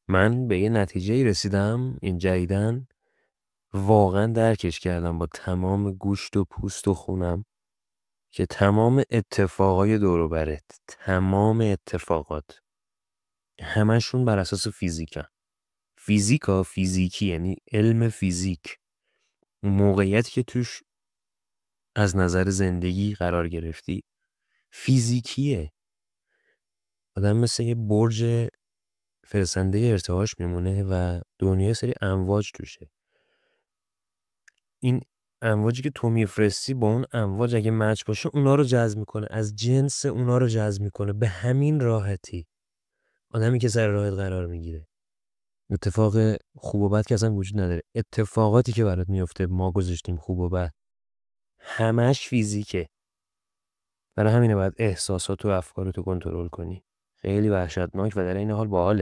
من به یه نتیجه رسیدم این جدیدن، واقعا درکش کردم با تمام گوشت و پوست و خونم که تمام اتفاقای دور و برت، تمام اتفاقات همشون بر اساس فیزیکن. فیزیکی یعنی علم فیزیک. موقعیتی که توش از نظر زندگی قرار گرفتی فیزیکیه. آدم مثل یه برج فرستنده ارتعاش میمونه و دنیا سری امواج توشه. این امواجی که تو میفرستی با اون امواج اگه مچ باشه اونا رو جذب میکنه، از جنس اونا رو جذب میکنه. به همین راحتی آدمی که سر راهت قرار میگیره، اتفاق خوب و بد که اصلا وجود نداره. اتفاقاتی که برات میفته ما گذاشتیم خوب و بد، همش فیزیکه. برای همینه باید احساسات و افکارتو کنترل کنی. خیلی وحشتناک و در این حال باحاله.